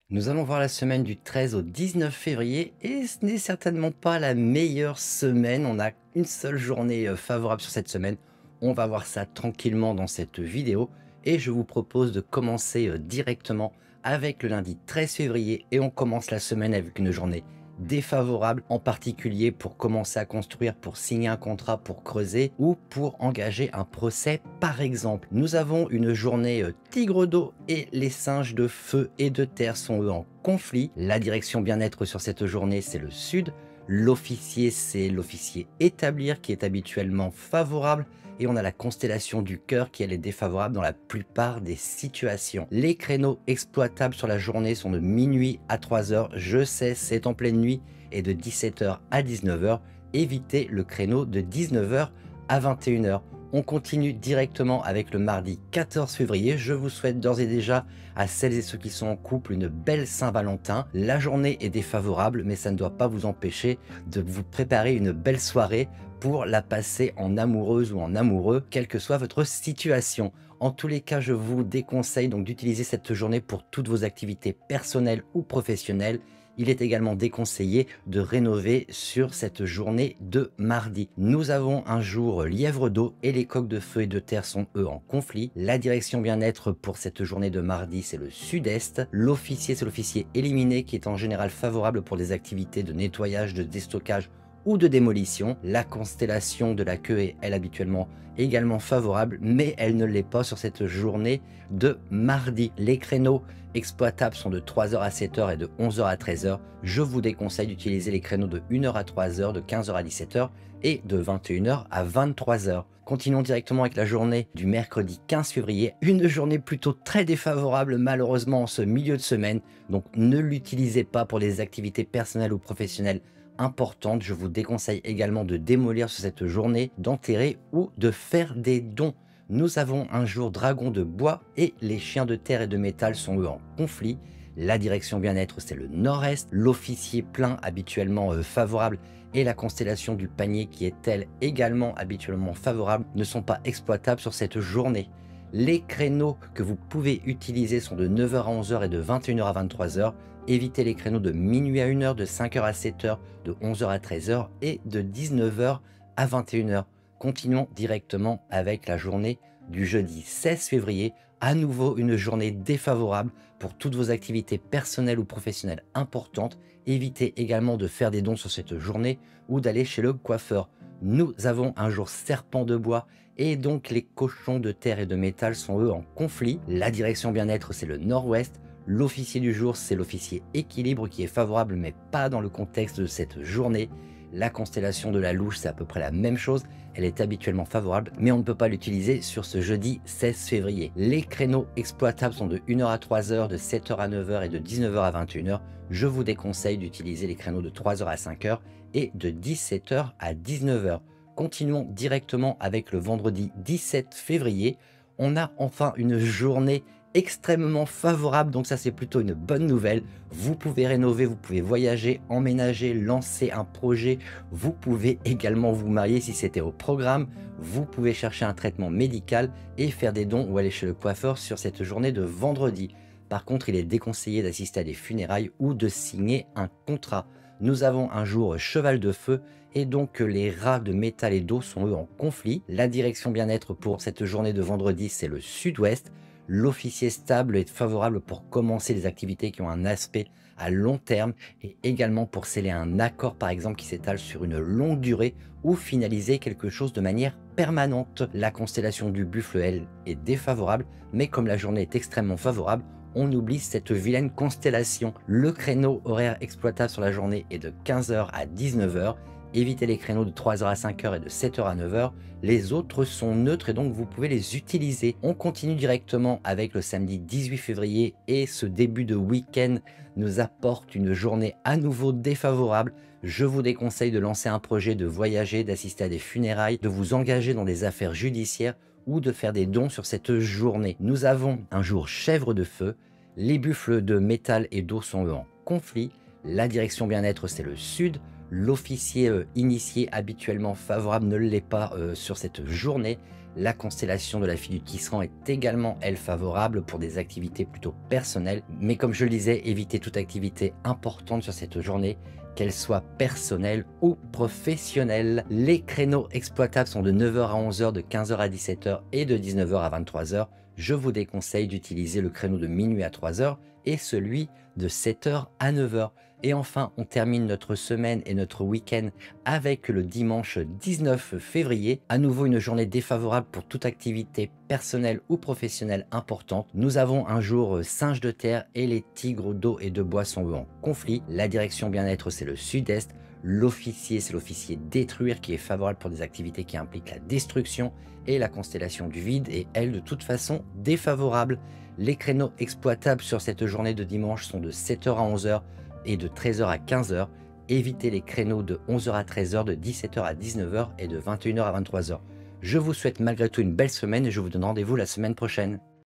Nous allons voir la semaine du 13 au 19 février et ce n'est certainement pas la meilleure semaine. On a une seule journée favorable sur cette semaine. On va voir ça tranquillement dans cette vidéo et je vous propose de commencer directement avec le lundi 13 février et on commence la semaine avec une journée défavorable, en particulier pour commencer à construire, pour signer un contrat, pour creuser ou pour engager un procès par exemple. Nous avons une journée tigre d'eau et les singes de feu et de terre sont eux en conflit. La direction bien-être sur cette journée c'est le sud. L'officier c'est l'officier établir qui est habituellement favorable et on a la constellation du cœur qui elle est défavorable dans la plupart des situations. Les créneaux exploitables sur la journée sont de minuit à 3 heures. Je sais, c'est en pleine nuit et de 17 heures à 19 heures. Évitez le créneau de 19 heures à 21 heures. On continue directement avec le mardi 14 février. Je vous souhaite d'ores et déjà à celles et ceux qui sont en couple une belle Saint-Valentin. La journée est défavorable, mais ça ne doit pas vous empêcher de vous préparer une belle soirée pour la passer en amoureuse ou en amoureux, quelle que soit votre situation. En tous les cas, je vous déconseille donc d'utiliser cette journée pour toutes vos activités personnelles ou professionnelles. Il est également déconseillé de rénover sur cette journée de mardi. Nous avons un jour lièvre d'eau et les coqs de feu et de terre sont eux en conflit. La direction bien-être pour cette journée de mardi c'est le sud-est. L'officier c'est l'officier éliminé qui est en général favorable pour des activités de nettoyage, de déstockage ou de démolition. La constellation de la queue est elle habituellement également favorable, mais elle ne l'est pas sur cette journée de mardi. Les créneaux exploitables sont de 3 heures à 7 heures et de 11 heures à 13 heures. Je vous déconseille d'utiliser les créneaux de 1 heure à 3 heures, de 15 heures à 17 heures et de 21 heures à 23 heures. Continuons directement avec la journée du mercredi 15 février, une journée plutôt très défavorable malheureusement en ce milieu de semaine, donc ne l'utilisez pas pour des activités personnelles ou professionnelles importante. Je vous déconseille également de démolir sur cette journée, d'enterrer ou de faire des dons. Nous avons un jour dragon de bois et les chiens de terre et de métal sont eux en conflit. La direction bien-être c'est le nord-est, l'officier plein habituellement favorable et la constellation du panier qui est elle également habituellement favorable ne sont pas exploitables sur cette journée. Les créneaux que vous pouvez utiliser sont de 9 heures à 11 heures et de 21 heures à 23 heures. Évitez les créneaux de minuit à 1 heure, de 5 heures à 7 heures, de 11 heures à 13 heures et de 19 heures à 21 heures. Continuons directement avec la journée du jeudi 16 février. À nouveau une journée défavorable pour toutes vos activités personnelles ou professionnelles importantes. Évitez également de faire des dons sur cette journée ou d'aller chez le coiffeur. Nous avons un jour serpent de bois et donc les cochons de terre et de métal sont eux en conflit. La direction bien-être c'est le nord-ouest. L'officier du jour, c'est l'officier équilibre qui est favorable, mais pas dans le contexte de cette journée. La constellation de la louche, c'est à peu près la même chose. Elle est habituellement favorable, mais on ne peut pas l'utiliser sur ce jeudi 16 février. Les créneaux exploitables sont de 1 heure à 3 heures, de 7 heures à 9 heures et de 19 heures à 21 heures. Je vous déconseille d'utiliser les créneaux de 3 heures à 5 heures et de 17 heures à 19 heures. Continuons directement avec le vendredi 17 février. On a enfin une journée extrêmement favorable, donc ça c'est plutôt une bonne nouvelle. Vous pouvez rénover, vous pouvez voyager, emménager, lancer un projet, vous pouvez également vous marier si c'était au programme, vous pouvez chercher un traitement médical et faire des dons ou aller chez le coiffeur sur cette journée de vendredi. Par contre, il est déconseillé d'assister à des funérailles ou de signer un contrat. Nous avons un jour cheval de feu et donc les rats de métal et d'eau sont eux en conflit. La direction bien-être pour cette journée de vendredi c'est le sud-ouest. L'officier stable est favorable pour commencer des activités qui ont un aspect à long terme et également pour sceller un accord par exemple qui s'étale sur une longue durée ou finaliser quelque chose de manière permanente. La constellation du buffle, elle, est défavorable, mais comme la journée est extrêmement favorable, on oublie cette vilaine constellation. Le créneau horaire exploitable sur la journée est de 15 heures à 19 heures. Évitez les créneaux de 3 heures à 5 heures et de 7 heures à 9 heures. Les autres sont neutres et donc vous pouvez les utiliser. On continue directement avec le samedi 18 février et ce début de week-end nous apporte une journée à nouveau défavorable. Je vous déconseille de lancer un projet, de voyager, d'assister à des funérailles, de vous engager dans des affaires judiciaires ou de faire des dons sur cette journée. Nous avons un jour chèvre de feu. Les buffles de métal et d'eau sont eux en conflit. La direction bien-être c'est le sud. L'officier initié habituellement favorable ne l'est pas sur cette journée. La constellation de la fille du Tisserand est également, elle, favorable pour des activités plutôt personnelles. Mais comme je le disais, évitez toute activité importante sur cette journée, qu'elle soit personnelle ou professionnelle. Les créneaux exploitables sont de 9 h à 11 h, de 15 h à 17 h et de 19 h à 23 h. Je vous déconseille d'utiliser le créneau de minuit à 3 h et celui de 7 h à 9 h. Et enfin, on termine notre semaine et notre week-end avec le dimanche 19 février. À nouveau, une journée défavorable pour toute activité personnelle ou professionnelle importante. Nous avons un jour singe de terre et les tigres d'eau et de bois sont en conflit. La direction bien-être, c'est le sud-est. L'officier, c'est l'officier détruire qui est favorable pour des activités qui impliquent la destruction. Et la constellation du vide est, elle, de toute façon défavorable. Les créneaux exploitables sur cette journée de dimanche sont de 7 h à 11 h et de 13 h à 15 h. Évitez les créneaux de 11 h à 13 h, de 17 h à 19 h et de 21 h à 23 h. Je vous souhaite malgré tout une belle semaine et je vous donne rendez-vous la semaine prochaine.